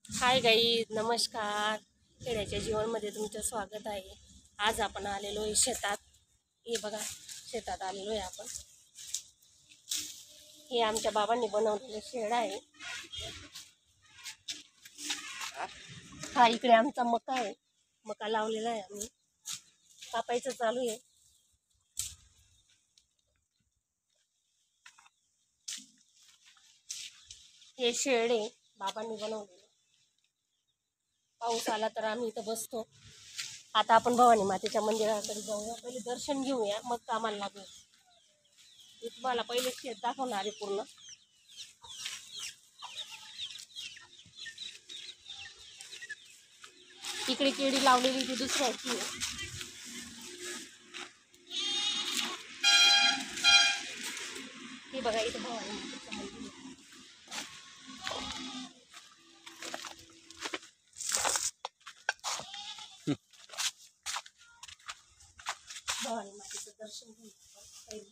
हाय गाई, नमस्कार. खेड्याच्या जीवनमध्ये तुमचं स्वागत आहे. आज आपण आलेलो आहे शेतात. हे बघा, शेतात आलेलो आहे आपण. हे आमच्या बाबांनी बनवलेलं शेड आहे. हा इकडे आमचा मका आहे. मका लावलेला आहे आम्ही. कापायचं चालू आहे. हे शेड आहे बाबांनी बनवलेलं. पाऊस आला तर आम्ही इथं बसतो. आता आपण भवानी मातेच्या मंदिराकडे जाऊया. पहिले दर्शन घेऊया, मग कामाला लागूया. मी तुम्हाला पहिले शेत दाखवणार आहे पूर्ण. इकडे केळी लावलेली ती दुसऱ्याची आहे. ती बघा, इथं भवानी मातेचं मंदिर आहे. भवानी मातेचं दर्शन घेऊया आपण पहिले.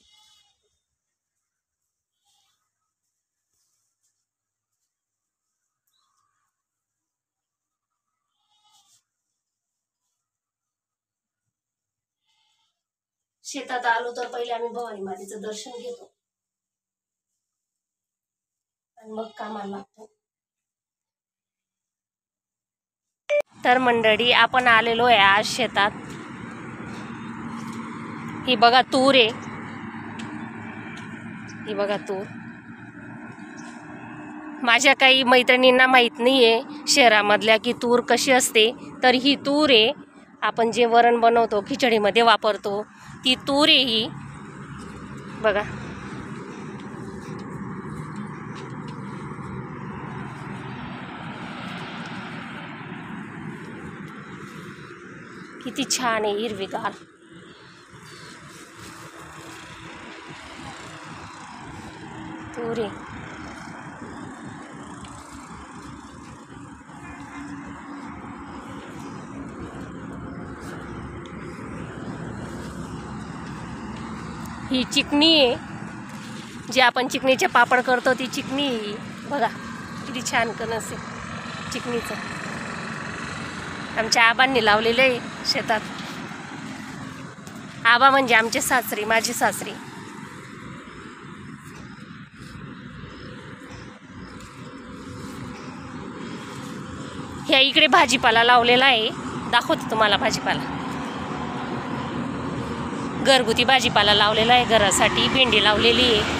शेतात आलो तर पहिले आम्ही भवानी मातेचं दर्शन घेतो आणि मग कामाला लागतो. तर मंडळी, आपण आलेलो आहे आज शेतात. ही बघा तूर आहे. ही बघा तूर. माझ्या काही मैत्रिणींना माहीत नाही आहे शहरामधल्या की तूर कशी असते. तर ही तूर आहे, आपण जे वरण बनवतो खिचडीमध्ये वापरतो ती तूर आहे ही. बघा, किती छान आहे, हिरवीगार. तूर आहे. ही चिकनी आहे, जी आपण चिकनीचे पापड करतो ती चिकनी आहे. बघा किती छान कणस आहे चिकनीचं. आमच्या आबांनी लावलेलं आहे शेतात. आबा म्हणजे आमचे सासरे, माझी सासरी. ह्या इकडे भाजीपाला लावलेला आहे. दाखवते तुम्हाला भाजीपाला. घरगुती भाजीपाला लावलेला आहे घरासाठी. भेंडी लावलेली आहे.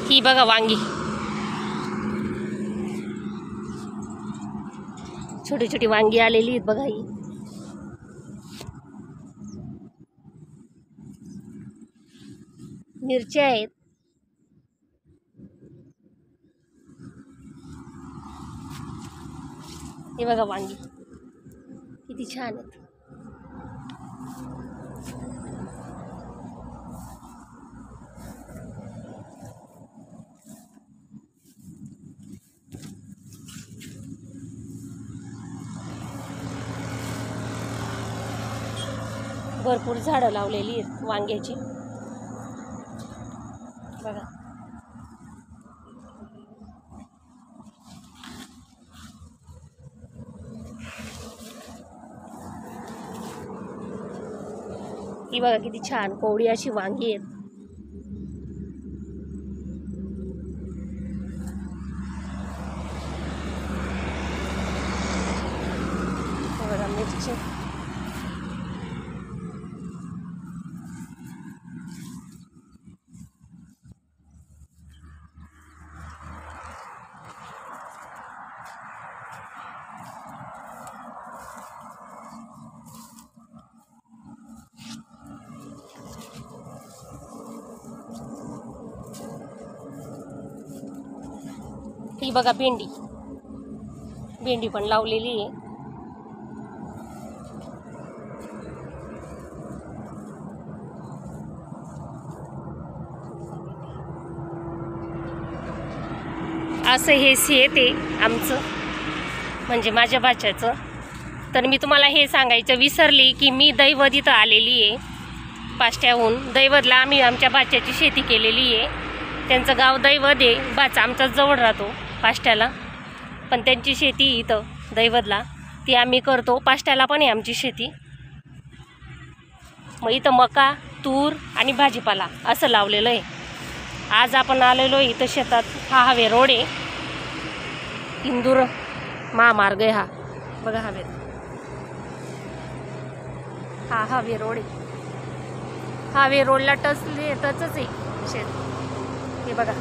ही बघा वांगी, छोटी छोटी वांगी आलेली आहेत बघा. ही मिरच्या आहेत. हे बघा वांगी किती छान आहेत. भरपूर झाडं लावलेली आहेत वांग्याची. बघा, ही बघा किती छान कोवळी अशी वांगी आहेत. बघा मिरची. ही बघा भेंडी. भेंडी पण लावलेली आहे. असं हे शेत आहे आमचं, म्हणजे माझ्या भाच्याचं. तर मी तुम्हाला हे सांगायचं विसरली की मी दैवत इथं आलेली आहे. पाष्ट्याहून दैवतला आम्ही आमच्या बाच्याची शेती केलेली आहे. त्यांचं गाव दैवत आहे, बाचा आमचाच जवळ राहतो पाष्ट्याला, पण त्यांची शेती इथं दैवतला ती आम्ही करतो. पाष्ट्याला पण आहे आमची शेती. मग इथं मका, तूर आणि भाजीपाला असं लावलेलं आहे. आज आपण आलेलो आहे इथं शेतात. हा हवे रोड आहे, इंदूर महामार्ग आहे हा. बघा हवे, हा हवे रोड आहे. हावे रोडला टचच आहे शेत. हे बघा